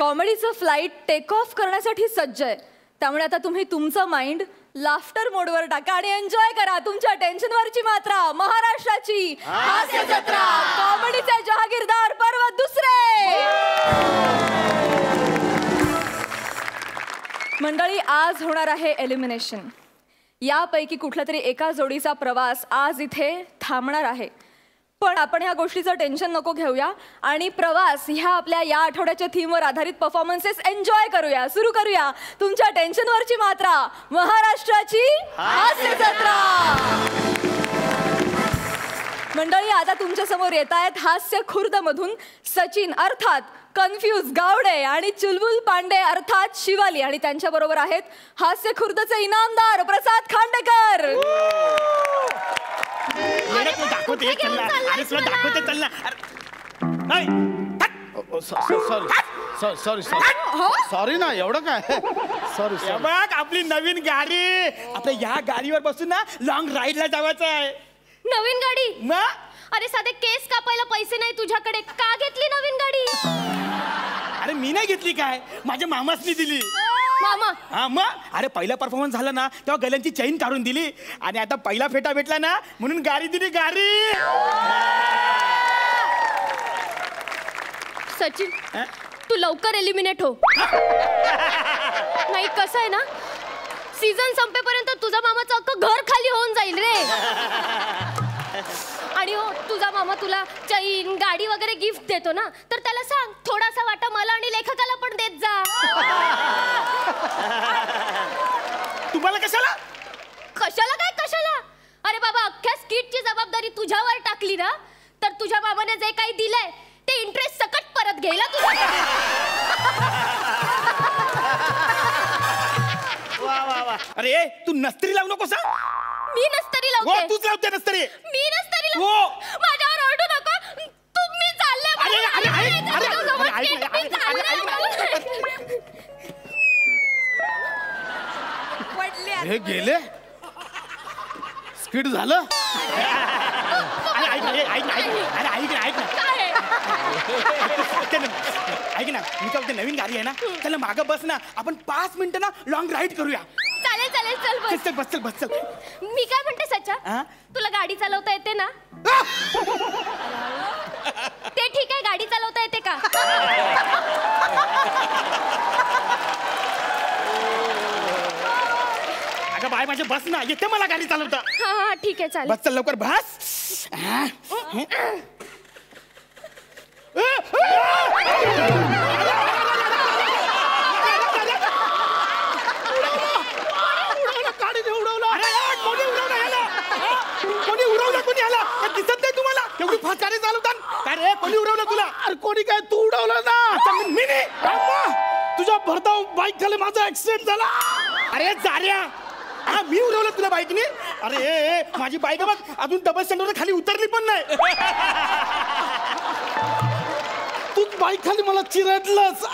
कॉमेडीचं flight take off करण्यासाठी सज्ज आहे. त्यामुळे आता तुम्ही तुमचं माइंड लाफ्टर मोडवर टाका आणि एन्जॉय करा तुमच्या टेन्शनवरची मात्रा. महाराष्ट्राची हास्य जत्रा, कॉमेडीचे जहागीरदार पर्व दुसरे. मंडळी, आज होणार आहे एलिमिनेशन. यापैकी कुठल्या तरी एका जोडीचा प्रवास आज इथे थांबणार आहे. पण आपण ह्या गोष्टीचं टेन्शन नको घेऊया आणि प्रवास ह्या आपल्या या आठवड्याच्या थीमवर आधारित परफॉर्मन्सेस एन्जॉय करूया. सुरू करूया तुमच्या टेन्शनवरची मात्रा, महाराष्ट्राची हास्य जत्रा. मंडळी, आता तुमच्या समोर येत आहेत हास्य खुर्द मधून सचिन अर्थात कन्फ्यूज गावडे आणि चुलबुल पांडे अर्थात शिवाली, आणि त्यांच्या बरोबर आहेत हास्य खुर्दचे इनामदार प्रसाद खांडेकर. सॉरी ना, एवढं काय. सॉरी. बघ, आपली नवीन गाडी. आपल्या या गाडीवर बसून ना लॉंग राईडला जायचं आहे. नवीन गाडी? मग अरे साधे केस कापायला पैसे नाही तुझ्याकडे, का घेतली नवीन गाडी? अरे मी नाही घेतली, काय माझ्या मामासनी दिली. मामा? हा मग. अरे पहिला परफॉर्मन्स झाला ना तेव्हा गल्यांची चैन काढून दिली आणि आता पहिला फेटा भेटला ना म्हणून गाडी दिली. गाडी. सचिन, तू लवकर एलिमिनेट हो. नाही, कसं आहे ना, सीझन संपेपर्यंत तुझा मामाचं अख्खं घर खाली होऊन जाईल रे. आणि हो, तुझा मामा तुला चैन गाडी वगैरे गिफ्ट देतो ना, तर त्याला सांग थोडासा वाटा मला आणि लेखकाला पण देत जा. तुम्हाला कशाला? कशाला काय कशाला? अरे बाबा, अख्ख्या स्किटची जबाबदारी तुझ्यावर टाकली ना, तर तुझ्या बाबाने जे काही दिलंय ते इंटरेस्ट सकट परत घ्यायला तुझ्या. अरे तू नस्तरी लावू नकोस. मी नस्तरी लावते? तूच लावते नस्तरी. मी नस्तरी लावते? माझ्यावर ओरडू नको. तुम्ही चालले. हे गेले स्किट झालं. ऐक ना, मी काय नवीन गाडी आहे ना, त्याला मागं बस ना, आपण 5 मिनिटं ना लॉंग राईड करूया. चालेल चालेल, चल बस. चल बस, चल बस, चल. मी काय म्हणते सच्चा, तुला गाडी चालवता येते ना? ते ठीक आहे, गाडी चालवता येते का? अगं बाय, माझे बस ना, येते मला गाडी चालवता. हा ठीक आहे, चालेल. बस, चल लवकर बस. कोणी उडवलं? कोणी आला? दिसत नाही तुम्हाला? एवढी फास्ट गाडी चालवतात. काय रे, कोणी उडवलं तुला? अरे कोणी काय, तू उडवलं ना. मी नाही. तुझ्या भरधाव बाईक खाली माझा ऍक्सिडेंट झाला. अरे जाऱ्या, हा मी उडवलं तुला बाईकने? अरे माझी बाईक बघ अजून डबल स्टँडवर खाली उतरली पण नाही. तूच बाईक खाली मला चिरडलंस.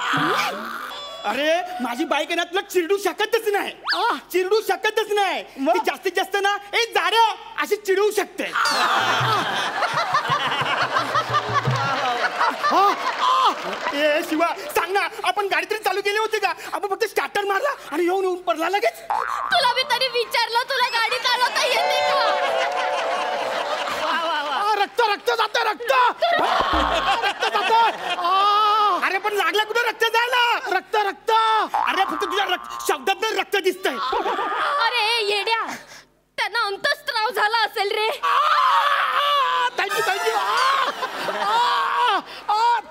अरे माझी बाईक आहे ना, तुला चिरडू शकतच नाही. चिरडू शकतच नाही. ती जास्तीत जास्त ना एक जाड्या अशी चिडवू शकते. ए शिवा, सांग ना, आपण गाडी तरी चालू केली होती का? आपण फक्त स्टार्टर मारला आणि येऊन पडला लगेच. तुला मी तरी विचारलं तुला गाडी चालवता येते का? रक्त रक्त जात, रक्त रक्त जात. अरे पण लागला कुठे रक्त जायला? रक्त रक्त. अरे फक्त तुझ्या शब्दात रक्त दिसतंय. अरे येड्या, त्यांना अंतस्त्राव झाला असेल रे. Thank you thank you.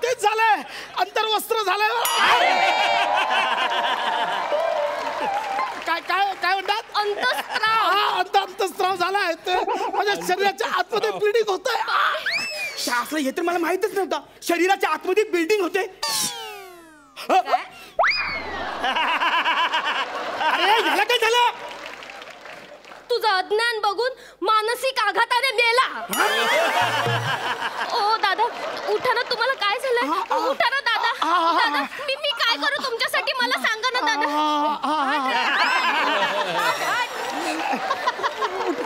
तेच झालंय, अंतर्वस्त्र झालंय. काय काय काय म्हणतात? अंतस्त्राव. अंतस्त्राव झालाय. माझ्या शरीराच्या आतमध्ये ब्लिडिंग होतंय. असलं हे तर मला माहितच नव्हतं. शरीराच्या आतमध्ये बिल्डिंग होते. अरे ह्याला काय झालं? तुझं अज्ञान बघून मानसिक आघाताने मेला. ओ दादा, उठा ना. तुम्हाला काय झालं? उठा ना दादा. दादा, मी काय करू तुमच्यासाठी? मला सांगा ना दादा.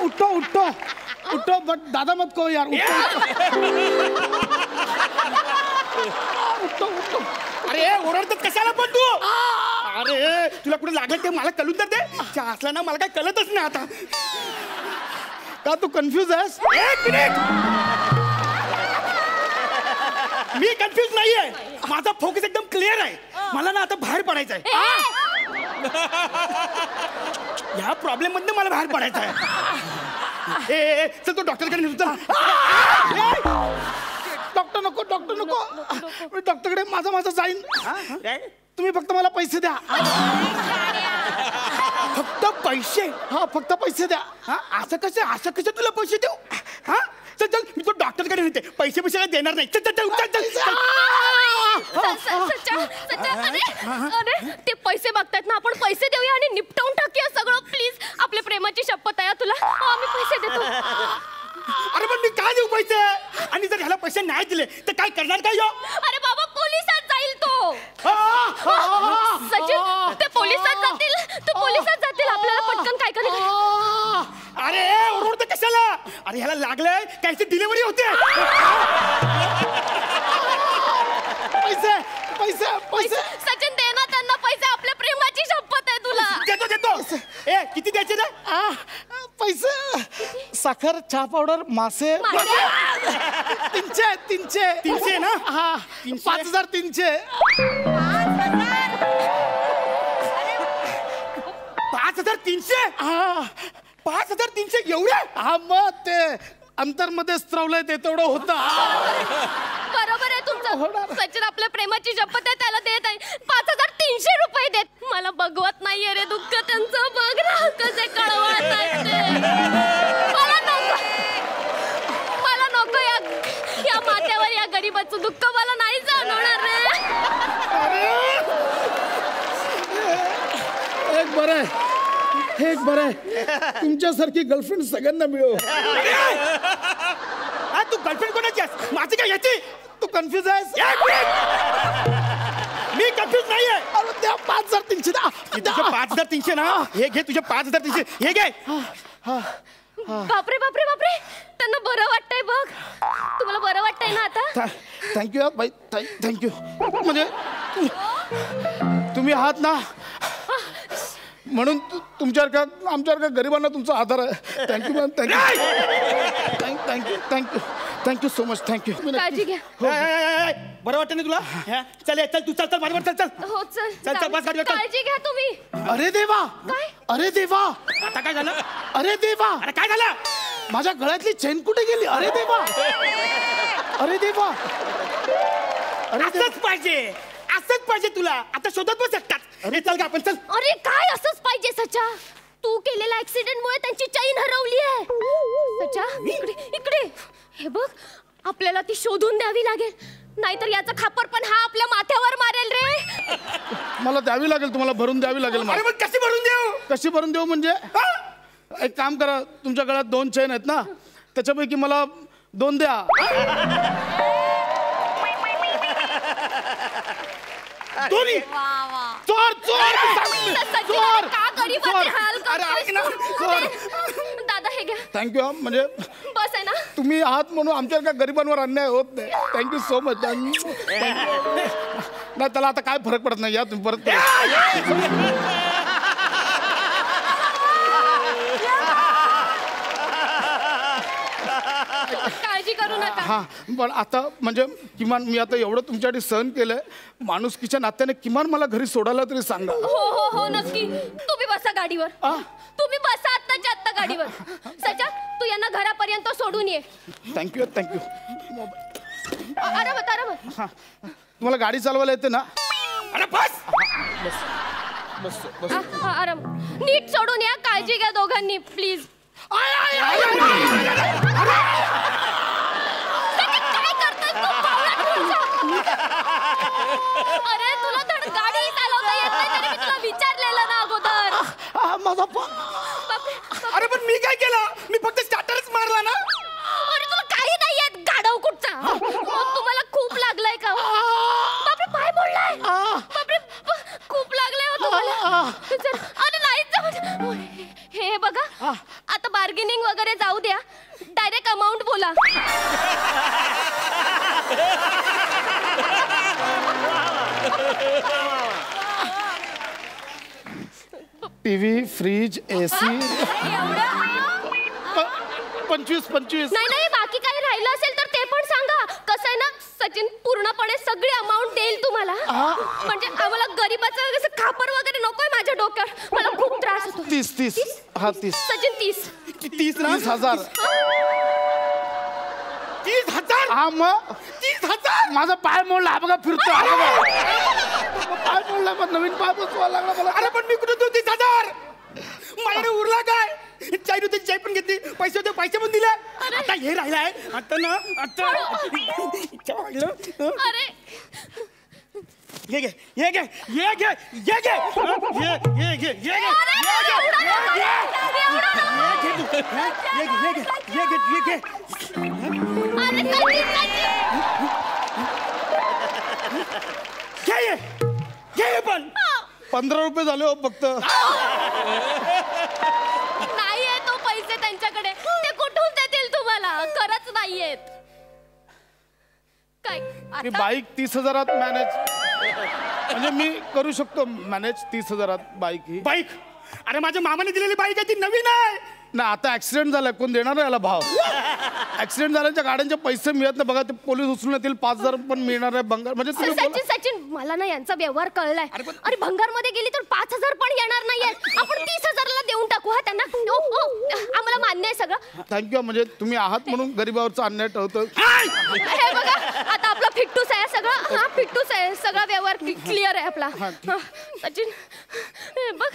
उठो उठो उठो, बट दादा मत कहो यार. उठो. अरे ओरडतात कशाला पण तू? अरे तुला कुठे लागलं ते मला कळून तर दे. चहा असला ना मला काय कळतच नाही आता. का तू कन्फ्यूज आहेस? एक मिनिट. मी कन्फ्युज नाहीये. माझा फोकस एकदम क्लिअर आहे. मला ना आता बाहेर पडायचं आहे. या प्रॉब्लेम मधनं मला बाहेर पडायचं आहे. ए चल तो डॉक्टरकडे नेतो चल. डॉक्टर नको, डॉक्टर नको. मी डॉक्टरकडे माझा जाईन. तुम्ही फक्त मला पैसे द्या. फक्त पैसे? हा, फक्त पैसे द्या. हा असं कसं तुला पैसे देऊ? हा चल चल मी तो डॉक्टरकडे नेते. पैसे काय देणार नाही. चल चल चल चल चल. अरे ते पैसे मागतायत ना, आपण पैसे देऊया आणि निपटवून टाकूया सगळं प्लीज. आपल्या प्रेमाची शपथ आहे तुला. आम्ही पैसे देतो. अरे पण मी काय देऊ पैसे? आणि जर ह्याला पैसे नाही दिले तर काय करणार काय यो? अरे बाबा पोलिसात जाईल तो. सचिन ते पोलिसात जातील. आपल्याला पटकन काय करायचं? अरे ओरडते कशाला? अरे ह्याला लागलंय काहीची डिलिव्हरी होते. पैसे पैसे पैसे. सचिन दे ना त्यांना पैसे. आपल्या प्रेमाची शपथ आहे तुला. देतो. ए किती द्यायचे ना? पैसे. साखर, चहा पावडर, मासे. 300 ना? हा 5300. 5300? हा 5300 एवढे? हा मग ते अंतरमध्ये स्त्रवलंय ते तेवढं होतं. बरोबर आहे तुमचं. सचिन आपल्या प्रेमाची शपथ आहे त्याला देत आहे. 5300 रुपये देत. मला बघवत नाहीये रे दुःख त्यांचं. बघ ना कसे कळवळत आहेत ते. मला नको या माथ्यावर या गरीबाचं दुःख मला नाही जाणवणार रे. एक बरं आहे तुमच्यासारखी गर्लफ्रेंड सगळ्यांना मिळो. तू गर्लफ्रेंड कोणाची आहेस? माझी काय याची? तू कन्फ्यूज आहेस? मी कन्फ्यूज नाहीये. अरे त्या 5300 द्या. तुझे 5300 ना? हे घे तुझे 5300. हे घे. बापरे बापरे बापरे त्यांना बरं वाटतंय बघ. तुम्हाला बरं वाटतंय ना आता? थँक्यू बाई, थँक्यू. म्हणजे तुम्ही आहात ना म्हणून तुमच्यासारख्या आमच्यासारख्या गरिबांना तुमचा आधार आहे. Thank you ma'am. Thank you so much. Thank you. काळजी घ्या. बरं वाटतं ना तुला? चल तू चल माझ्यावर चल. हो चल चल बस गाडीवर चल. काळजी घ्या तुम्ही. अरे देवा. काय? अरे देवा. आता काय झालं? अरे देवा. अरे काय झालं? माझ्या गळ्यातली चेन कुठे गेली? अरे देवा. अरे देवा. असंच पाहिजे तुला. आता शोधत बस एकटाच. अरे चल का आपण चल. अरे काय असंच पाहिजे सचा. तू केलेल्या ऍक्सिडेंट मुळे त्यांची चैन हरवली आहे. सचा इकडे हे बघ. आपल्याला ती शोधून द्यावी लागेल. नाहीतर याचा खापर पण हा आपल्या माथ्यावर मारेल रे. मला द्यावी लागेल. तुम्हाला भरून द्यावी लागेल. अरे मग कशी भरून देऊ? कशी भरून देऊ म्हणजे? एक काम करा. तुमच्या गळ्यात 2 चेन आहेत ना, त्याच्यापैकी मला 2 द्या. दोन्ही चोर सचिन का गरीबाचे हाल चोर. दादा हे घ्या. थँक्यू. म्हणजे बस आहे ना. तुम्ही आहात म्हणून आमच्या गरिबांवर अन्याय होत नाही. Thank you so much. नाही त्याला आता काय फरक पडत नाही. या तुम्ही परत. काळजी करू नका. हा पण आता म्हणजे किमान मी आता एवढं तुमच्यासाठी सहन केलंय. माणुसकीच्या नात्याने किमान मला घरी सोडायला तरी सांगा. हो नक्की. तुम्ही बसा गाडीवर. तुम्ही बसा आत्ताच्या आत्ता गाडीवर. सचा तू यांना घरापर्यंत सोडून ये. थँक्यू. आरामात. तुम्हाला गाडी चालवायला येते ना? अरे बस. आराम. नीट सोडून या. काळजी घ्या दोघांनी प्लीज. काय करतोय तू? अरे तुला धड गाडी चालवता येत नाही तरी मी तुला विचारलेलं ना अगोदर. माझा अरे पण मी काय केलं? मी फक्त स्टार्टरच मारला ना. अरे तुला काही नाही येत गाढव कुठचा. तुम्हाला खूप लागलाय का? बापरे पाय मोडलाय. बापरे खूप लागलाय हो तुम्हाला. अरे नाहीच. हे बघा आता बार्गेनिंग वगैरे जाऊ द्या. Direct TV fridge AC. 25. नाही बाकी काही राहिलं असेल तर ते पण सांगा. कसं आहे ना सचिन पूर्णपणे सगळी अमाऊंट देईल तुम्हाला. म्हणजे आम्हाला गरीबाचं असं खापर वगैरे नकोय माझ्या डोक्यावर. मला खूप त्रास होतो. 30. हा 30. सचिन 30. 30,000. 30,000. हा मग 30,000. माझा पाय मोडला. हा बघा फिरतो. पाय मोडला पण नवीन पाय बसवायला लागला मला. अरे पण मी कुठे देऊ 30,000? माझ्याकडे उरला काय? चाय होते चाय पण घेतली. पैसे होते पैसे पण दिले. आता हे राहिलाय. आता ना आता अरे ये घे ये घे ये घे ये घे ये घे ये घे पण 15 रुपये झाले हो फक्त. नाहीये तो पैसे त्यांच्याकडे. ते कुठून देतील तुम्हाला? खरंच नाहीयेत. काय मी आता? बाईक 30,000 मॅनेज म्हणजे मी करू शकतो मॅनेज 30,000 बाईक ही. बाईक. अरे माझ्या मामाने दिलेली बाईक आहे ती नवीन आहे. ना आता ऍक्सिडेंट झालाय कोण देणार आहे याला भाव. ऍक्सिडेंट झाल्याच्या गाड्यांचे पैसे मिळत नाही बघा. ते पोलीस उचलून येतील. 5,000 पण मिळणार आहे भंगार. म्हणजे तुम्ही बोला. सचिन मला ना यांचा व्यवहार कळलाय. अरे भंगार मध्ये गेली तर 5,000 पण येणार नाहीये. आपण 30,000ला देऊन टाकू हा त्यांना. आम्हाला मान्य आहे सगळं. थँक्यू. म्हणजे तुम्ही आहात म्हणून गरीबावरचा अन्याय टळतो. हे बघा आता आपला फिट्टूस आहे सगळं. हा फिट्टूस आहे सगळा व्यवहार क्लिअर आहे आपला. सचिन हे बघ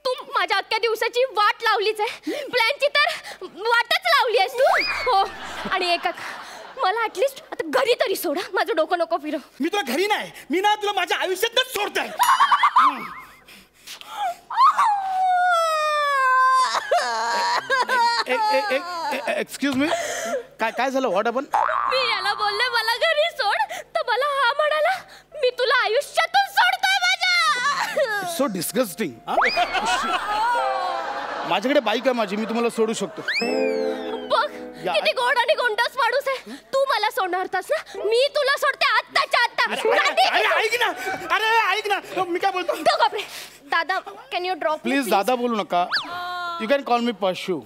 तू माझ्या अख्ख्या दिवसाची वाट लावलीच आहे. प्लॅनची तर वाटच लावली आहेस तू. हो आणि एक मला ऍटलिस्ट आता घरी तरी सोडा. माझं डोकं नको फिरव. मी तुला घरी नाही. मी ना तुला माझ्या आयुष्यातच सोडतोय. Excuse me. काय झालं? What happen? मी याला बोलले मला घरी सोड तर मला हा म्हणाला मी तुला आयुष्यातून सोडतोय माझ्या. So disgusting. माझ्याकडे बाईक आहे माझी. मी तुम्हाला सोडू शकतो. बघ किती गोड आणि गोंडस माणूस आहे. तू मला सोडणार होतास ना. मी तुला सोडते आत्ताच्या आत्ता. ऐक ना. अरे ऐक ना मी काय बोलतो. बापरे दादा कॅन यू ड्रॉप प्लीज दादा बोलू नका. यू कॅन कॉल मी पशू.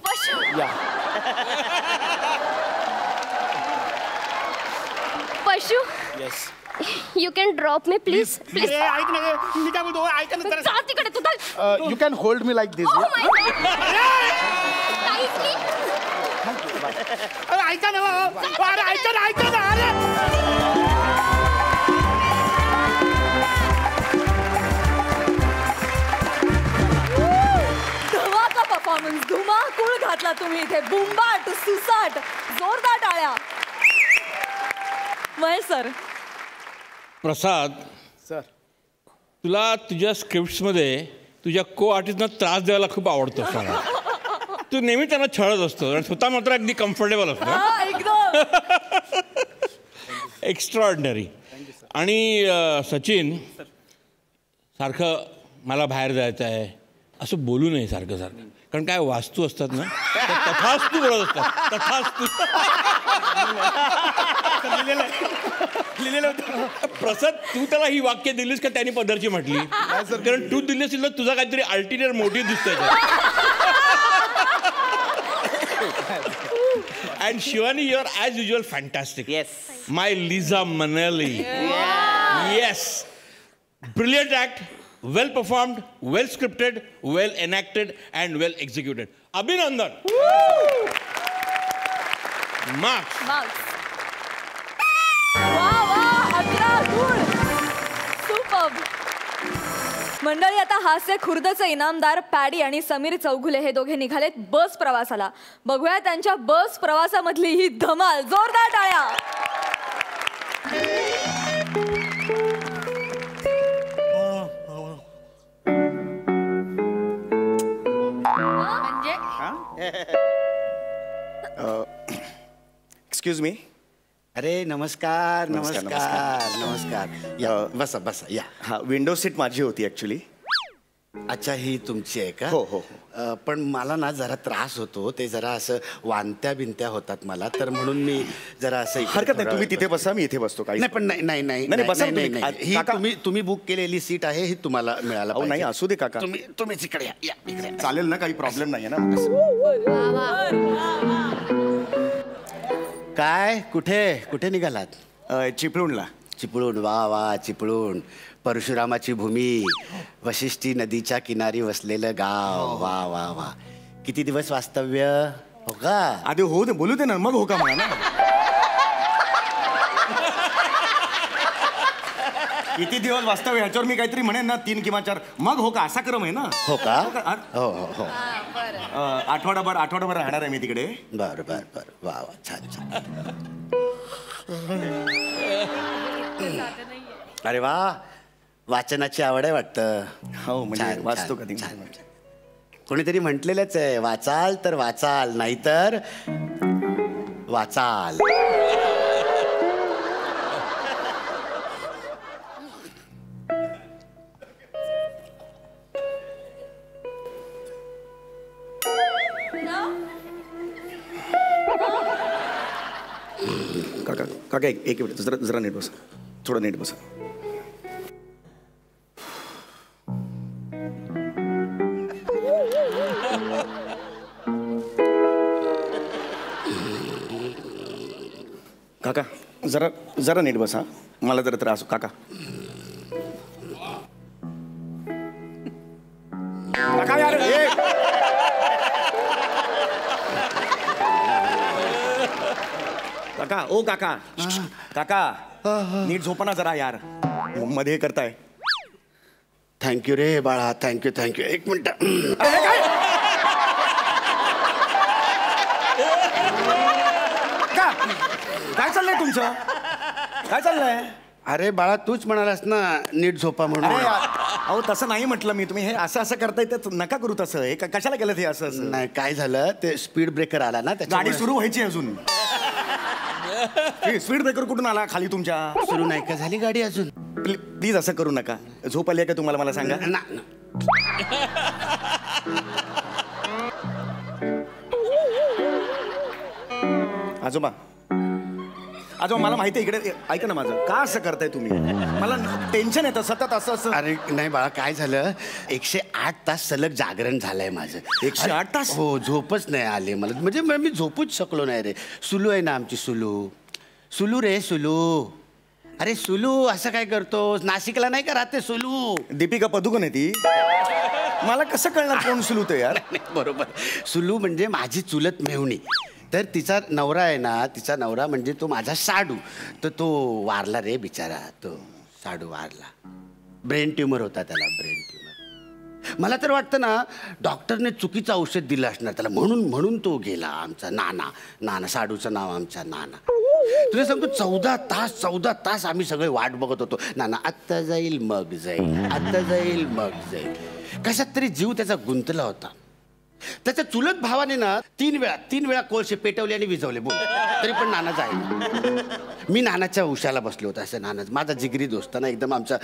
या पशू yes. You can drop me please please. अरे ऐक ना मी काय बोलतो. ऐक ना जरा. जा तिकडे तुझा. You can hold me like this. Oh my God. Nicely. अरे ऐका ना. अरे ऐका ना ऐका ना. अरे धमाका परफॉर्मन्स. धुमाकूळ घातला तुम्ही इथे. बुंबाट सुसाट जोरदार टाळ्या. महेश सर. प्रसाद सर. तुला तुझ्या स्क्रिप्ट्समध्ये तुझ्या को आर्टिस्टना त्रास द्यायला खूप आवडतो असतो. तू नेहमी त्यांना छळत असतो आणि स्वतः मात्र अगदी कम्फर्टेबल असतो. हा एकदम. एक्स्ट्रॉर्डिनरी. आणि सचिन सारखं मला बाहेर जायचं आहे असं बोलू नये सारखं सारखं. कारण काय वास्तू असतात ना तथास्तू बोलत असतात. तथास्तू लिहिलेलं होतं. प्रसाद तू त्याला ही वाक्य दिलीस का त्यांनी पदरची म्हटली? कारण तू दिली असेल तर तुझा काहीतरी अल्टिरियर मोटिव्ह दिसतोय. And Shivani you are as usual fantastic. Yes. My Liza Minnelli. Yes. Brilliant act. Well performed. Well scripted. Well enacted and well executed. अभिनंदन. मार्क्स. वा वा 11 गुण. सुपर्ब. मंडळी आता हास्य खुर्दचे इनामदार पॅडी आणि समीर चौघुले हे दोघे निघालेत बस प्रवासाला. बघूया त्यांच्या बस प्रवासामधली ही धमाल. जोरदार टाळ्या. Excuse me. अरे नमस्कार नमस्कार नमस्कार. या बसा बसा या. हा विंडो सीट माझी होती ॲक्च्युली. अच्छा, ही तुमची आहे का? हो, हो. पण मला ना जरा त्रास होतो, ते जरा असं वांत्या बिंत्या होतात मला, तर म्हणून मी जरा असं इकडे हरकत नाही, थोडा तुम्ही वेळ तिथे बसा, मी इथे बसतो. काही नाही, पण नाही, बसा नाही, तुम्ही. नाही. ही काका- तुम्ही बुक केलेली सीट आहे, ही तुम्हाला मिळायला अहो, नाही, असू दे काका. तुम्हीच इकडे या इकडे. चालेल ना, काही प्रॉब्लेम नाही ना. काय कुठे निघालात? चिपळूणला. चिपळूण, वा वा, चिपळूण, परशुरामाची भूमी, वशिष्ठी नदीच्या किनारी वसलेलं गाव. वा वा वा, किती दिवस वास्तव्य? हो का? आधी हो दे, बोलू दे ना, मग हो का म्हणा ना. किती दिवस वास्तव्य ह्याच्यावर मी काहीतरी म्हणेन ना, 3 किंवा 4, मग हो का, असा क्रम आहे ना. हो का? हो, हो हो हो. आठवडाभर राहणार आहे मी तिकडे. बर बर बर, वा वा, छान छान. अरे वा, वाचनाची आवड आहे वाटतं. हो, म्हणजे छान, वाचतो छान, कधी. छान. कोणीतरी म्हटलेलंच आहे, वाचाल तर वाचाल, नाहीतर वाचाल. काका एक मिनिट, जरा नीट बसा, थोडं नीट बसा. काका जरा नीट बसा, मला जरा त्रास. काका यार, काका, ओ काका, काका नीट झोपा ना जरा यार, मध्ये हे करताय. थँक्यू रे बाळा, थँक्यू. एक मिनिट. काय चाललंय तुमचं? काय चाललंय? अरे बाळा, तूच म्हणालास ना नीट झोपा म्हणून. अरे अहो, तसं नाही म्हटलं मी. तुम्ही हे असं करताय तर नका करू तसं. हे कशाला केलं हे असं? नाही, काय झालं, ते स्पीड ब्रेकर आला ना, गाडी सुरू व्हायची अजून. स्पीड ब्रेकर कुठून आला खाली तुमच्या? सुरू नाही का झाली गाडी अजून? प्लीज असं करू नका. झोप आली का तुम्हाला, मला सांगा. आजोबा मला माहिती आहे, इकडे ऐका ना माझं. का असं करताय तुम्ही? मला टेन्शन येतं सतत असं. अरे नाही बाळा, काय झालं, 108 तास सलग जागरण झालंय माझं. 108 तास? हो, झोपच नाही आली मला. म्हणजे मी झोपूच शकलो नाही रे. सुलू आहे ना आमची, सुलू रे, सुलू. अरे सुलू, असं काय करतोस? नाशिकला नाही का राहते सुलू? दीपिका पदुकोण आहे ती. मला कसं कळणार कोण सुलू ते यार? बरोबर, सुलू म्हणजे माझी चुलत मेहुणी. तर तिचा नवरा आहे ना, तिचा नवरा म्हणजे तो माझा साडू. तर तो वारला रे बिचारा, तो साडू वारला. ब्रेन ट्युमर होता त्याला, ब्रेन ट्युमर. मला तर वाटतं ना, डॉक्टरने चुकीचं औषध दिलं असणार त्याला, म्हणून तो गेला. आमचा नाना, साडूचं नाव आमचा नाना. तुला सांगतो, 14 तास आम्ही सगळे वाट बघत होतो. नाना आत्ता जाईल मग जाईल. कशात तरी जीव त्याचा गुंतला होता. त्याच्या चुलत भावाने ना 3 वेळा कोळशे पेटवले आणि विझवले, बोल, तरी पण नाना जाईल. मी नानाच्या उशाला बसलो होतो. असं नाना माझा जिगरी दोस्त ना, एकदम आमचा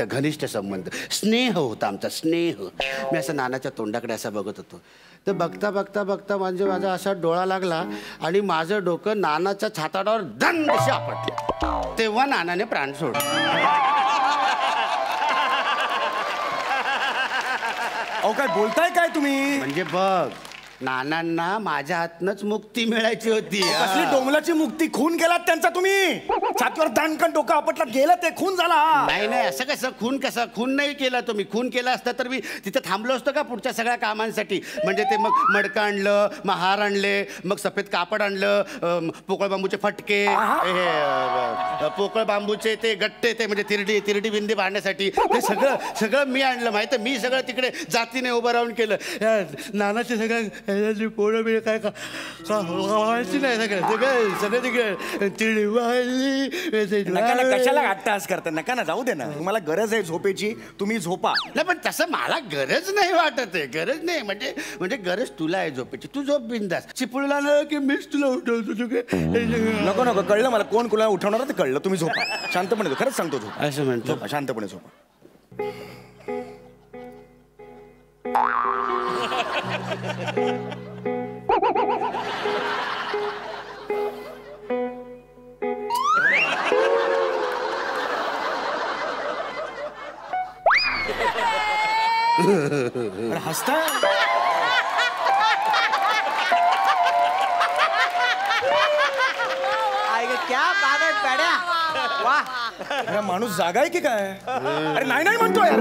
घनिष्ठ संबंध, स्नेह होता आमचा, स्नेह. मी असं नानाच्या तोंडाकडे असं बघत होतो. तर बघता म्हणजे माझा असा डोळा लागला आणि माझं डोकं नानाच्या छाताडावर दंडशी आपटलं. तेव्हा नानाने प्राण सोडला. अहो, काय बोलताय काय तुम्ही? म्हणजे बघ, नानांना माझ्या हातनंच मुक्ती मिळायची होती. कसली डोंगलाची मुक्ती? खून केलात त्यांचा तुम्ही. छातीवर दाणकन डोकं आपटला, गेलं ते, खून झाला. नाही, असं कसं खून नाही केला तुम्ही. खून केला असता तर मी तिथे थांबलो असतो का पुढच्या सगळ्या कामांसाठी? म्हणजे ते मग मडकं आणलं, मग हार आणले, मग सफेद कापड आणलं, पोकळ बांबूचे फटके, पोकळ बांबूचे ते गट्टे, ते म्हणजे तिरडी बिंदी बांधण्यासाठी ते सगळं मी आणलं. माहिती, मी सगळं तिकडे जातीने उभं राहून केलं. नानाचे सगळं पोळं बिळ काय व्हायची नाही, सगळं तिकडे तिरडी वाहिली. कशाला अट्टास करता? नका ना, जाऊ दे ना. तुम्हाला गरज आहे झोपेची, तुम्ही झोपा. नाही, पण तसं मला गरज नाही वाटत आहे. गरज नाही म्हणजे गरज तुला आहे झोपेची. तू झोप बिंदास. चिपळूला ना की मीच तुला उठवतो. नको, कळलं मला. कोण कुणाला उठवणार ते कळलं. तुम्ही झोपा शांतपणे. खरंच सांगतो, झोपा. असं म्हणतो. शांतपणे झोपा. हसता क्या बात आहे पड्या वा अरे माणूस जागा आहे की काय अरे नाही नाही म्हणतो यार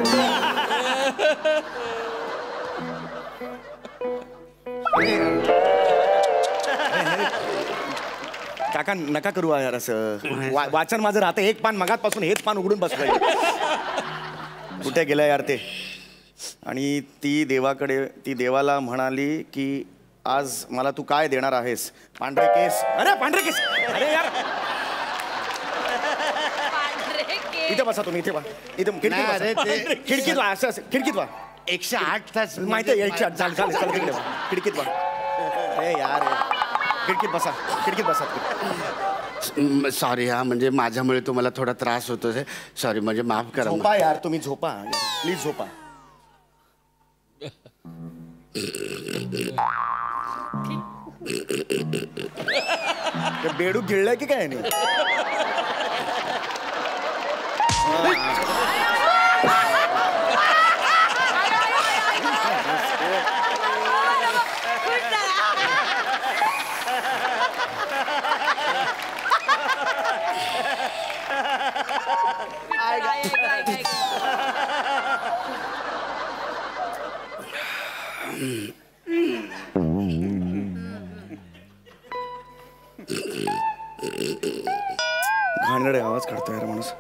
काका नका करू यार असं वाचन माझं राहतं एक पान मगातपासून हेच पान उघडून बसलंय कुठे गेलं यार ते आणि ती देवाला म्हणाली की आज मला तू काय देणार आहेस पांढरे केस अरे पांढरे केस अरे यार इथे बसा तुम्ही इथे इथे खिडकीत वा असं खिडकीत वा 108 तास माहिती आहे 108 झालं तिकडे वा खिडकीत वा अरे यार खिडकीत बसा सॉरी हा म्हणजे माझ्यामुळे तुम्हाला थोडा त्रास होतो सॉरी म्हणजे माफ करा झोपा यार तुम्ही झोपा प्लीज झोपा बेडूक गिळलंय की काय नाही घाणेरडे आवाज काढतो यार माणूस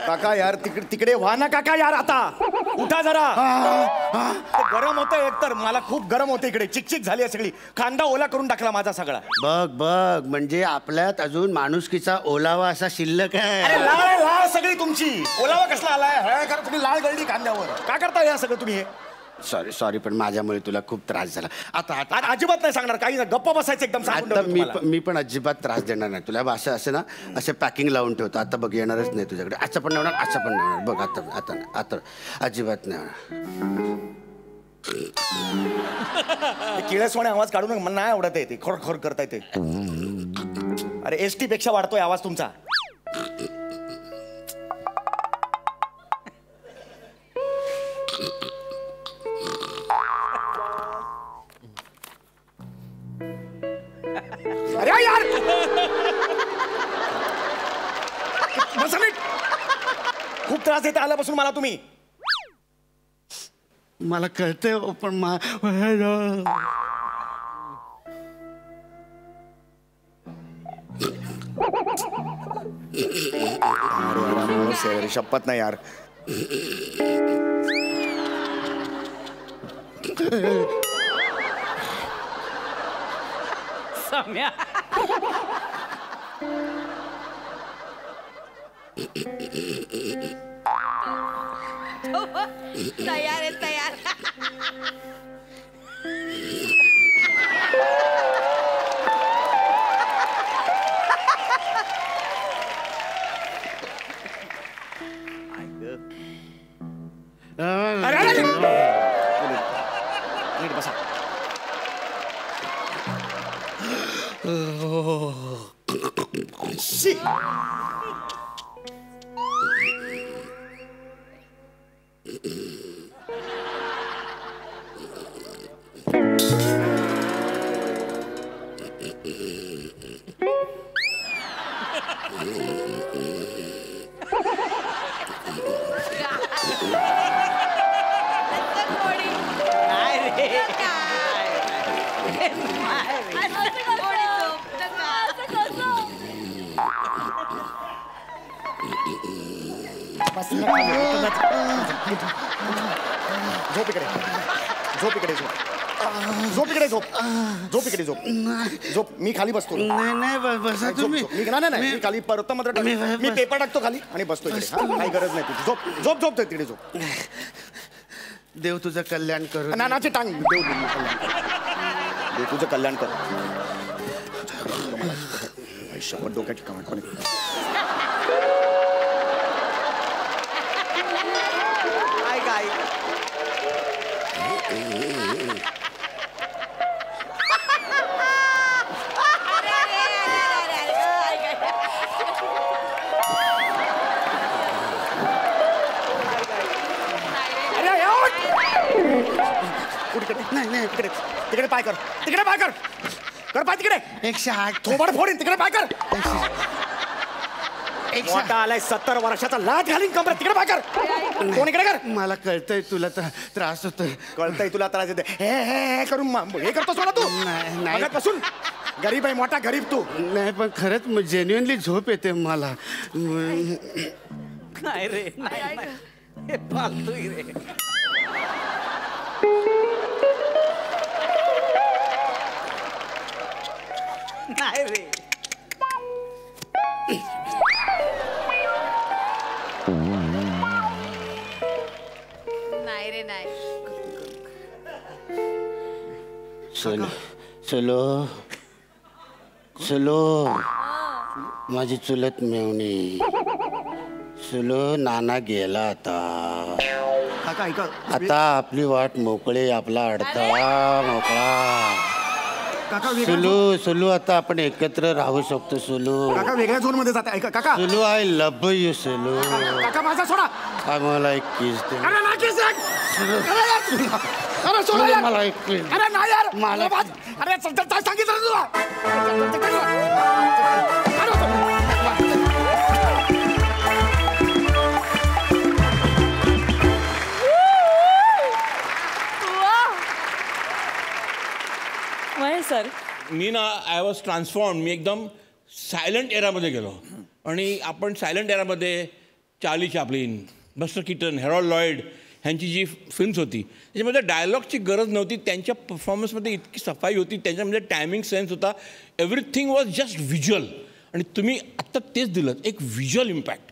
काका यार तिकडे व्हा ना काका यार आता उठा जरा गरम होतंय एकतर मला खूप गरम होतं इकडे चिकचिक झाली सगळी कांदा ओला करून टाकला माझा सगळा बघ म्हणजे आपल्यात अजून माणुसकीचा ओलावा असा शिल्लक अरे आहे लाळ सगळी तुमची ओलावा कसला आलाय तुम्ही लाळ गळली कांद्यावर का करता या सगळं तुम्ही हे सॉरी पण माझ्यामुळे तुला खूप त्रास झाला आता अजिबात नाही सांगणार काही गप्प बसायचं एकदम सांगून आता ठेवतो तुम्हाला. मी पण अजिबात त्रास देणार नाही तुला असं असे ना असे पॅकिंग लावून ठेवतो आता बघ येणारच नाही तुझ्याकडे असं पण नाही होणार असं पण नाही होणार बघ आता आता अजिबात नाही होणार किळसवाणे आवाज काढून मला नाही आवडत आहे ते खोर करता येते अरे ST पेक्षा वाढतोय आवाज तुमचा अरे यार खूप त्रास देता आल्यापासून मला तुम्ही मला कळतंय पण अरे शपथ नाही यार सम्या तयार आहे तयार नीट बसा शी. झोप इकडे झोप. झोप इकडे, झोप झोप इकडे, झोप झोप. मी खाली बसतो. नाही बसा तुम्ही. नाही मी खाली परत मात्र मी पेपर टाकतो खाली आणि बसतो इकडे. काही गरज नाही तुझी. झोप झोप झोप तिकडे झोप. देव तुझं कल्याण करू. नानाची टांग. देव तुझं कल्याण कर. शपथ डोक्याची कमाट पण. काय नाही तिकडे तिकडे पाय कर. तिकडे पाय कर. कर पाय तिकडे. 108. थोबड फोडीन. तिकडे पाय कर. मोठा आलाय 70 वर्षाचा. लाट घालीन कमरेत. तिकडे पाय कर. कोण इकडे कर. मला कळतंय तुला त्रास होतोय. कळतंय तुला त्रास येते. हे करून हे करतोस मला तू. नाही पासून गरीब आहे. मोठा गरीब तू. नाही पण खरंच जेन्युअनली झोप येते मला. नाही रे नाही हे फालतू रे. नाही रे नाही रे नाही. सुलो माझी चुलत मेवणी. सुलो नाना गेला आता. काका ऐका. आता आपली वाट मोकळे. आपला अडथळा मोकळा. काका सुलू आता आपण एकत्र राहू शकतो. सुलू काका वेगळ्या झोन मध्ये जाते. ऐका काका. Sulu I love you Sulu. काका माझा सोडा. मला एक किस दे. अरे ना किस दे. अरे सोडा यार. मला एक किस. अरे ना यार. मला अरे सांगितलं तुला. महेश सर. मी ना आय वॉज ट्रान्सफॉर्म. मी एकदम सायलंट एरामध्ये गेलो. आणि आपण सायलंट एरामध्ये Charlie Chaplin, Buster Keaton, Harold Lloyd ह्यांची जी फिल्म्स होती त्याच्यामध्ये डायलॉगची गरज नव्हती. त्यांच्या परफॉर्मन्समध्ये इतकी सफाई होती. त्यांच्यामध्ये टायमिंग सेन्स होता. Everything was just visual. आणि तुम्ही आत्ता तेच दिलं. एक व्हिज्युअल इम्पॅक्ट.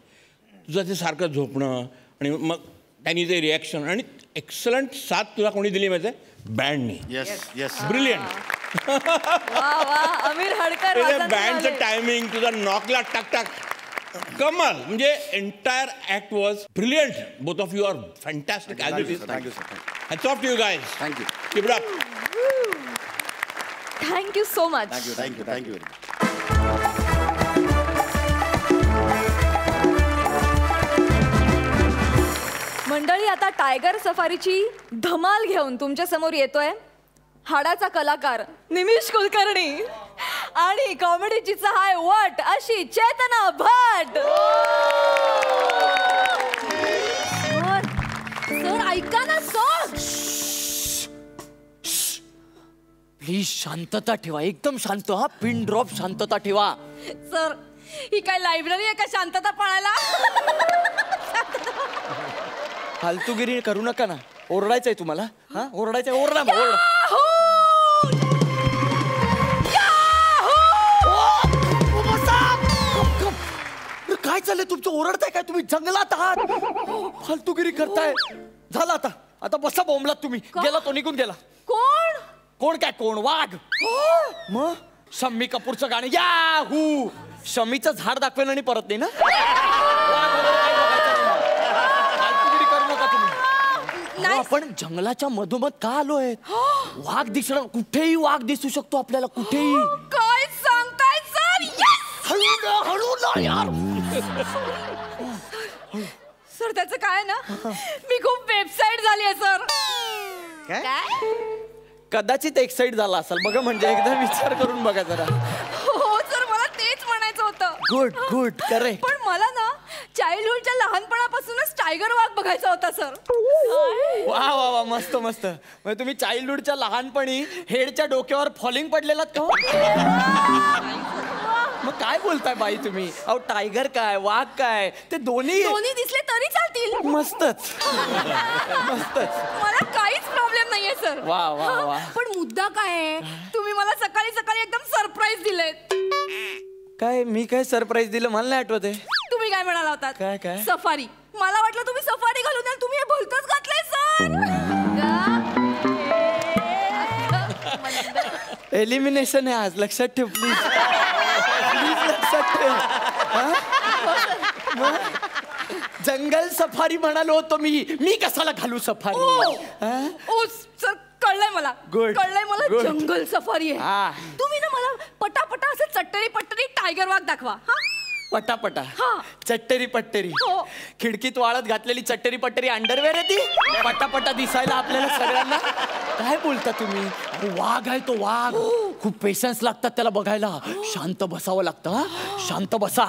तुझं ते सारखं झोपणं आणि मग त्यांनी ते रिॲक्शन आणि एक्सलंट साथ तुला कोणी दिली माहिती आहे? बँडनी. Yes brilliant. वा वा. अमीर हडकर बँडचं टायमिंग तुझा नॉकला टाक टाक कमाल. म्हणजे entire act was brilliant. Both of you are fantastic as it is. Thank you sir. Hats off to you guys. Thank you. Keep it up. Thank you so much. Thank you. मंडळी, आता टायगर सफारीची धमाल घेऊन तुमच्या समोर येतोय हाडाचा कलाकार निमिष कुलकर्णी आणि कॉमेडीची सहाय वट अशी चेतना भट. सर ऐका ना सर. प्लीज शांतता ठेवा. एकदम शांत. हा पिन ड्रॉप शांतता ठेवा. सर, ही काय लायब्ररी आहे का शांतता पाळायला? फालतूगिरी करू नका ना. ओरडायचंय तुम्हाला. हा ओरडायचंय. ओरडा मग, ओरडा. काय चाललंय तुमचं? ओरडताय काय तुम्ही? जंगलात आहात. फालतूगिरी करताय. झालं आता. आता बसा बोंबलात तुम्ही. गेला तो, निघून गेला. कोण? कोण काय? कोण? वाघ. मग शम्मी कपूरचं गाणं याहू. शमीचं झाड दाखवेल आणि परत नाही ना. फालतूगिरी करू नका तुम्ही. आपण जंगलाच्या मधोमध का आलोय? वाघ दिसणं. कुठेही वाघ दिसू शकतो आपल्याला. कुठेही. काय सांगताय सर? हळू ना यार. सर, त्याचं काय ना, मी खूप वेबसाईट झाली आहे सर. कदाचित एक्साइट झाला असेल बघा. म्हणजे एकदा विचार करून बघा जरा. हो सर, मला तेच म्हणायचं होतं. Good good. करेक्ट. पण मला ना चाइल्डहुडच्या लहानपणापासूनच टायगर वाघ बघायचा होता सर. वा वा वा. मस्त मस्त. म्हणजे तुम्ही चाइल्डहुडच्या लहानपणी हेडच्या डोक्यावर फॉलिंग पडलेलात का? मग काय बोलताय बाई तुम्ही? अहो टायगर काय वाघ काय ते दोन्ही दिसले तरी चालतील. मस्तच. मस्तच. मला काहीच प्रॉब्लेम नाहीये सर. वा वा वा. पण मुद्दा काय आहे, तुम्ही मला सकाळी सकाळी एकदम सरप्राईज दिलेत. काय मी काय सरप्राईज दिलं मला नाही आठवत आहे. तुम्ही काय म्हणाला होतात? काय? सफारी. मला वाटलं तुम्ही सफारी घालून द्याल, तुम्ही हे भलतंच घातलंय सर. एलिमिनेशन आहे आज, लक्षात ठेव प्लीज. प्लीज लक्षात ठेव. जंगल सफारी म्हणालो होतो मी कशाला घालू सफारी? ओ सर, कळलंय मला. Good. कळलंय मला. Good. जंगल सफारी हा. आहे. तुम्ही ना मला पटापटा असं चट्टरी पट्टरी टायगर वाघ दाखवा. हा, पटापटा. हा. चट्टेरी पट्टेरी. हो. खिडकीत वाळत घातलेली चट्टेरी पट्टेरी अंडरवेअर आहे ती. पटापटा दिसायला आपल्याला सगळ्यांना. काय बोलता तुम्ही? अरे वाघ आहे तो, वाघ. खूप पेशन्स लागतात त्याला बघायला. शांत बसावं लागतं. हा? शांत बसा,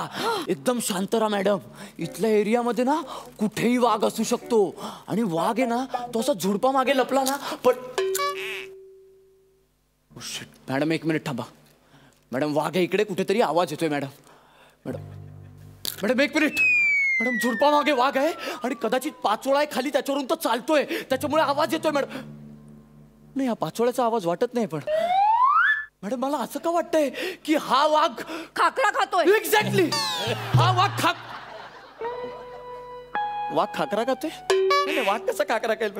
एकदम शांत राहा मॅडम. इथल्या एरियामध्ये ना कुठेही वाघ असू शकतो. आणि वाघ आहे ना तो असा झुडपा मागे लपला ना पण. मॅडम एक मिनिट थांबा. मॅडम वाघ आहे इकडे कुठेतरी, आवाज येतोय मॅडम. मॅडम एक मिनिट. मॅडम झुडपा मागे वाघ आहे आणि कदाचित पाचोळा आहे खाली, त्याच्यावरून तो चालतोय, त्याच्यामुळे आवाज येतोय मॅडम. नाही, हा पाचोळ्याचा आवाज वाटत नाही. पण मॅडम मला असं का वाटतंय की हा वाघ खाकरा खातोय. एक्झॅक्टली. हा वाघ खाकरा खातोय. नाही, वाघ कसा खाकरा खाईल?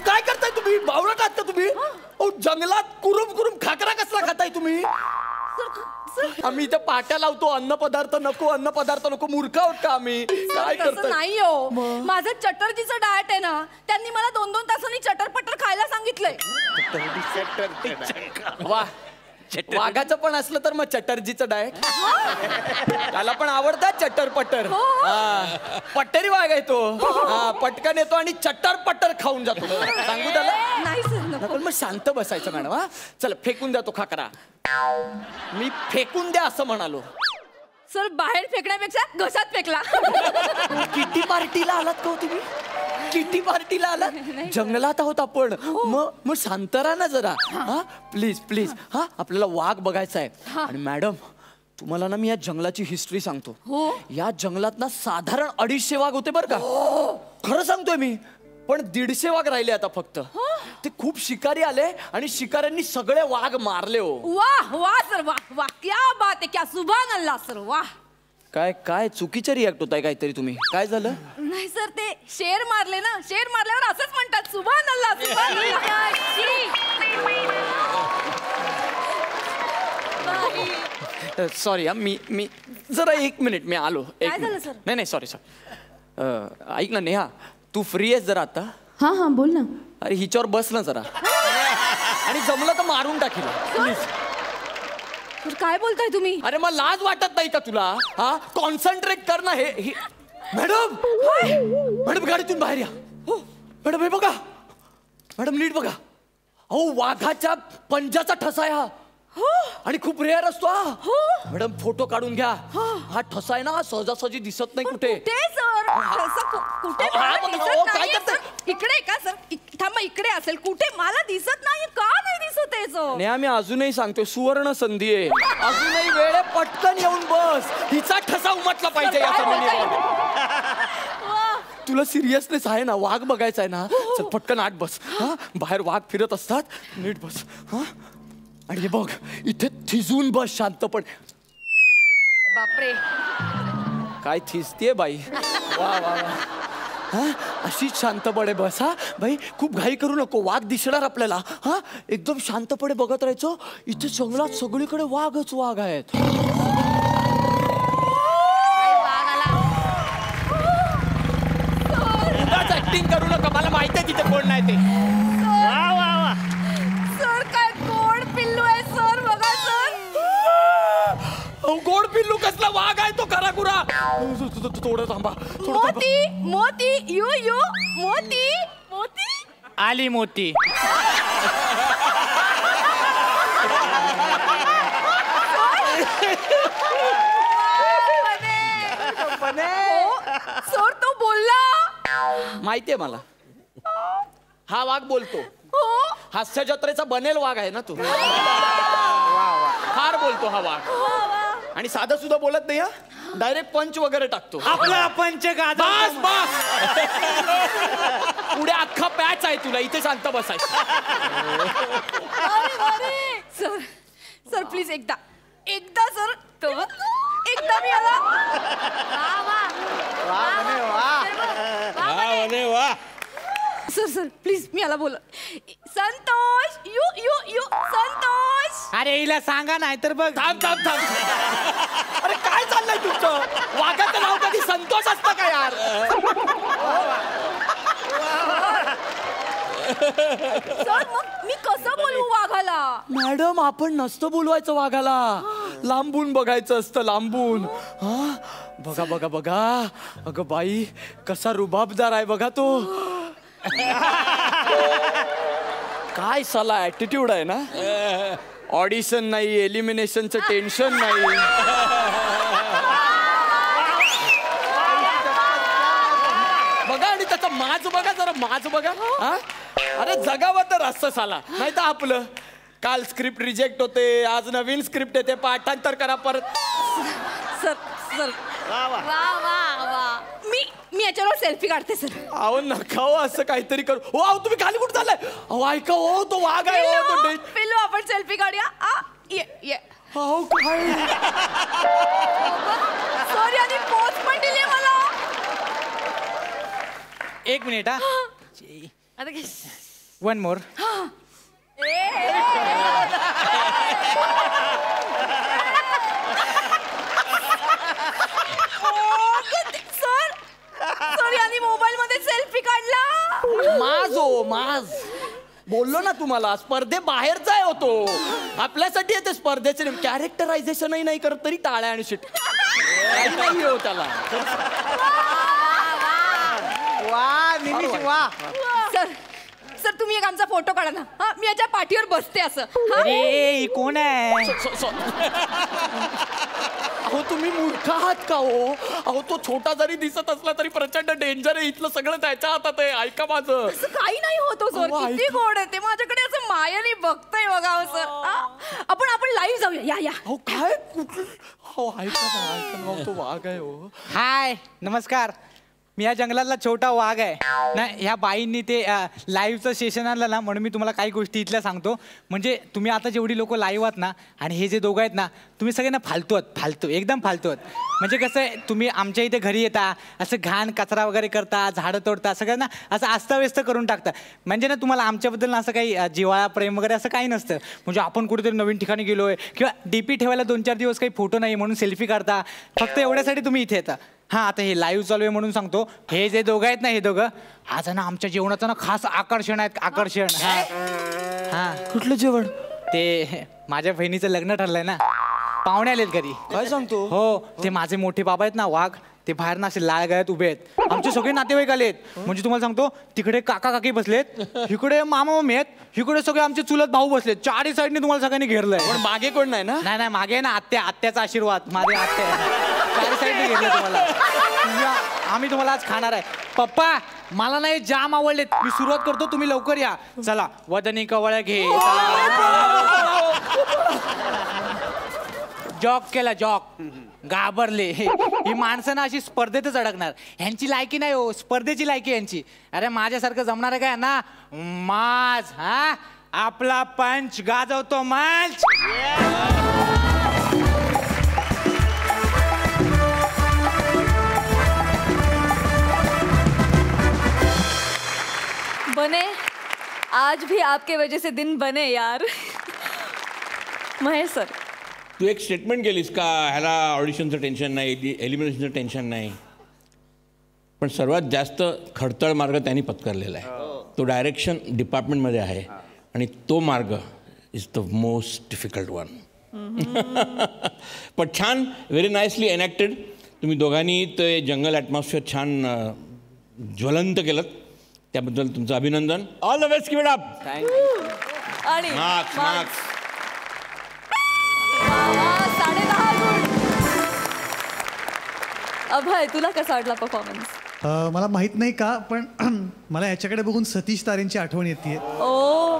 काय करताय तुम्ही? बावळट आहात का तुम्ही? जंगलात कुरुम खाकरा कसला खाताय तुम्ही? आम्ही इथे पाट्या लावतो, अन्न पदार्थ नको. मूर्ख आहोत का आम्ही? काय करताय? नाही हो, माझं चटर्जीचं डाएट आहे ना, त्यांनी मला 2-2 तासांनी चटरपटर खायला सांगितलंय. वा, वाघाचं पण असलं तर मग चटर्जीचं डाएट. त्याला पण आवडतात चट्टर-पट्टर. पट्टरी वाघ आहे तो. पटकन येतो आणि चट्टर-पट्टर खाऊन जातो. सांगू त्याला? नाही सर, नको. मग शांत बसायचं मॅडम. हा, चला फेकून द्या तो खाकरा. मी फेकून द्या असं म्हणालो. सर, बाहेर फेकण्यापेक्षा घशात फेकला. किटी पार्टीला आलात का हो तुम्ही? किटी पार्टीला आलात? जंगलात आहोत आपण. मग शांत राहा ना जरा. हा, प्लीज. हा, आपल्याला वाघ बघायचा आहे. आणि मॅडम तुम्हाला ना मी या जंगलाची हिस्ट्री सांगतो. या जंगलात ना साधारण 250 वाघ होते बरं का. खरं सांगतोय मी. पण 150 वाघ राहिले आता फक्त. ते खूप शिकारी आले आणि शिकाऱ्यांनी सगळे वाघ मारले हो. वाह सर, वाह. क्या बात आहे, क्या सुभान अल्लाह सर, वाह. काय चुकीचं रिॲक्ट होताय काहीतरी तुम्ही? काय झालं? नाही सर, ते शेर मारले ना, शेर मारल्यावर असंच म्हणतात, सुभान अल्लाह, सुभान अल्लाह. सॉरी मी जरा 1 मिनिट मी आलो. काय झालं सर? नाही सॉरी. ऐक ना नेहा, तू फ्री आहेस जरा आता? हा बोल ना. अरे हिच्यावर बस ना जरा. आणि जमलं तर मारून टाकेल प्लीज. सर, काय बोलताय तुम्ही? अरे मग लाज वाटत नाही का तुला? हा, कॉन्सन्ट्रेट कर ना. हे मॅडम गाडीतून बाहेर या. मॅडम हे बघा. मॅडम नीट बघा. अहो वाघाच्या पंजाचा ठसा आहे हा. आणि खूप रेअर असतो हा. मॅडम फोटो काढून घ्या. हा ठसा आहे ना, सहजासहजी दिसत नाही कुठे. कुठे सर? कुठे काय करताय? इकडे का सर? थांबा, इकडे असेल कुठे, मला दिसत नाही. का नाही दिसत आहे सर? नाही, आम्ही अजूनही सांगतोय, सुवर्ण संधी आहे. अजूनही वेळ आहे, पटकन येऊन बस. हिचा ठसा उमटला पाहिजे या जमिनीवर. तुला सिरियसनेस आहे ना? वाघ बघायचा आहे ना? चल पटकन आत बस. हा, बाहेर वाघ फिरत असतात. नीट बस. हा, आणि हे बघ इथे थिजून बस शांतपण. बापरे, काय थिजतीये बाई. वा. हा, अशीच शांतपणे बस. हा बाई, खूप घाई करू नको. वाघ दिसणार आपल्याला. हा, एकदम शांतपणे बघत राहायचं. इथे जंगलात सगळीकडे वाघच वाघ आहेत. ऍक्टिंग करू नका, मला माहिती आहे तिथे कोण नाही ते. सर, काय गोड पिल्लू आहे सर. बघा सर. गोड पिल्लू कसला? वाघ आहे तो खरा खुरा. थोडं थांबा. मोती यू मोती आली मोती. सर, तो बोलला. माहितीये मला. हा वाघ बोलतो. हास्य जत्रेचा बनेल वाघ आहे ना तू. फार बोलतो हा वाघ. आणि साधं सुद्धा बोलत नाही. हा, डायरेक्ट पंच वगैरे टाकतो. आपला पंच बस बस पुढे अख्खा पॅच आहे तुला, इथे शांत बसायचं. सर सर प्लीज एकदा सर एकदा मी आला. वा सर प्लीज मी आला बोल. संतोष यू संतोष. अरे हिला सांगा नाही तर बघ. थांब. अरे काय चाललंय तुमचं? वाघाचं नाव कधी संतोष असतं का यार? सर मग मी कसं बोलू वाघाला? मॅडम आपण नसतं बोलवायचं वाघाला, लांबून बघायचं असतं, लांबून. हा बघा अगं बाई कसा रुबाबदार आहे बघा तो. काय साला ऍटिट्यूड आहे ना. ऑडिशन नाही, एलिमिनेशनचं टेन्शन नाही. बघा आणि त्याचा माज बघा, जरा माज बघा. हा अरे जगावं तर असं साला, नाही तर आपलं काल स्क्रिप्ट रिजेक्ट होते, आज नवीन स्क्रिप्ट येते, पाठांतर करा परत. सर मी याच्यावर सेल्फी काढते सर. अहो नका हो असं काहीतरी करू. हो अहो तुम्ही खाली कुठं चाललाय? अहो ऐका हो, तो वाघ आहे हो, तो पिल्लू आपण सेल्फी काढूया. ये अहो काय सॉरी आणि पोच पण दिली मला. 1 मिनिट हा. आता घे. 1 more. सर यांनी मोबाईल मध्ये सेल्फी काढला. माज बोललो ना तुम्हाला, स्पर्धे बाहेरचा आहे होतो. आपल्यासाठी येते स्पर्धेचे कॅरेक्टरायझेशनही नाही करत तरी टाळ्या आणि शिट नाही हो त्याला. सर तुम्ही एक आमचा फोटो काढा ना. हा मी याच्या पाठीवर बसते असं. अरे कोण आहे? अहो तुम्ही मूर्ख आहात का हो? अहो तो छोटा जरी दिसत असला तरी प्रचंड डेंजर आहे. इथलं सगळं त्याच्या हातात आहे. ऐका माझं. असं काही नाही होतो सर. अहो, किती गोड आहे ते. माझ्याकडे असं मायाने बघतंय बघा सर. आपण लाईव्ह जाऊया. या अहो काय कुठलं? हो ऐका ना तो वाघ आहे हो. हाय नमस्कार. मी या जंगलातला छोटा वाघ आहे ना. ह्या बाईंनी ते लाईव्हचं सेशन आणलं ना, म्हणून मी तुम्हाला काही गोष्टी इथल्या सांगतो. म्हणजे तुम्ही आता जेवढी लोक लाईव्ह आहात ना, आणि हे जे दोघं आहेत ना, तुम्ही सगळ्यांना फालतू एकदम फालतू आहेत. म्हणजे कसं आहे, तुम्ही आमच्या इथे घरी येता, असं घाण कचरा वगैरे करता, झाडं तोडता, सगळ्यांना असं अस्ताव्यस्त करून टाकता. म्हणजे ना तुम्हाला आमच्याबद्दल असं काही जिव्हाळा प्रेम वगैरे असं काही नसतं. म्हणजे आपण कुठेतरी नवीन ठिकाणी गेलोय किंवा डीपी ठेवायला 2-4 दिवस काही फोटो नाही म्हणून सेल्फी काढता. फक्त एवढ्यासाठी तुम्ही इथे येता. हां आता हे लाईव्ह चालू आहे म्हणून सांगतो. हे जे दोघं आहेत ना, हे दोघं आज ना आमच्या जेवणाचं ना खास आकर्षण आहेत. आकर्षण. हां कुठलं जेवण? ते माझ्या बहिणीचं लग्न ठरलंय ना, पाहुणे आलेत घरी. काय सांगतो? हो ते माझे मोठे बाबा आहेत ना वाघ, ते बाहेर ना असे लाळ गळ्यात उभे आहेत. आमचे सगळे नातेवाईक आलेत. म्हणजे तुम्हाला सांगतो, तिकडे काका काकी बसलेत, इकडे मामा मामी आहेत, इकडे सगळे आमचे चुलत भाऊ बसलेत. 4 साईडने तुम्हाला सगळ्यांनी घेरलंय. पण मागे कोण नाही ना? नाही मागे ना आत्याचा आशीर्वाद. माझे आत्या 4 साईडने घेरलं तुम्हाला. आम्ही तुम्हाला आज खाणार आहे. पप्पा मला नाही जाम आवडलेत. मी सुरुवात करतो, तुम्ही लवकर या. चला वदनी कवळ्या घे. जॉक केला जॉक. घाबरले. ही माणसं ना अशी स्पर्धेतच अडकणार. ह्यांची लायकी नाही हो, स्पर्धेची लायकी यांची. अरे माझ्यासारखं जमणार आहे काय ना. माज हा आपला पंच गाजवतो मंच. बने आज भी आपके वजह से दिन बने यार. महेश सर तू एक स्टेटमेंट केलीस का ह्याला ऑडिशनचं टेन्शन नाही, एलिमिनेशनचं टेन्शन नाही. पण सर्वात जास्त खडतळ मार्ग त्यांनी पत्करलेला आहे. तो डायरेक्शन डिपार्टमेंटमध्ये आहे आणि तो मार्ग is the most difficult one. पण छान, व्हेरी नाईसली एनॅक्टेड. तुम्ही दोघांनी ते जंगल ॲटमॉस्फिअर छान ज्वलंत केलं, त्याबद्दल तुमचं अभिनंदन. All the best. Keep it up. आणि मार्क्स 10.5 गुण. अभय तुला कसा वाटला परफॉर्मन्स? मला माहित नाही का, पण मला याच्याकडे बघून सतीश तारेंची आठवण येते.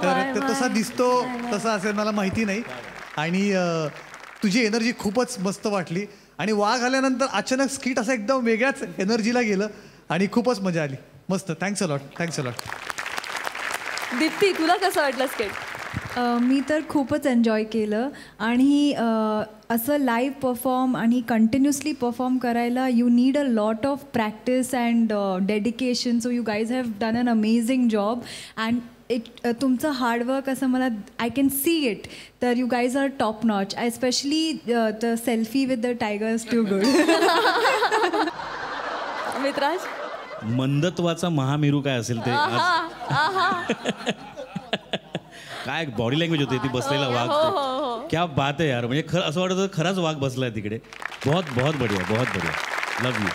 तर ते तसा दिसतो तसा असेल मला माहिती नाही. आणि तुझी एनर्जी खूपच मस्त वाटली. आणि वाघ आल्यानंतर अचानक स्किट असं एकदम वेगळ्याच एनर्जीला गेलं आणि खूपच मजा आली. मस्त. Thanks a lot. दीप्ती, तुला कसं वाटलं स्केट? मी तर खूपच एन्जॉय केलं आणि असं लाईव्ह परफॉर्म आणि कंटिन्युअसली परफॉर्म करायला you need a lot of practice and dedication. So you guys have done an amazing job and तुमचं हार्डवर्क असं मला आय कॅन सी इट. तर you guys are top notch. I specially the selfie with the tigers too good. मित्राज, मंदत्वाचा महामेरू काय असेल ते काय बॉडी लँग्वेज होती ती बसलेला वाघ. क्या बात आहे यार. म्हणजे असं वाटतं खराच वाघ बसलाय तिकडे. बहुत बहुत बढिया, बहुत बढिया. लव यू.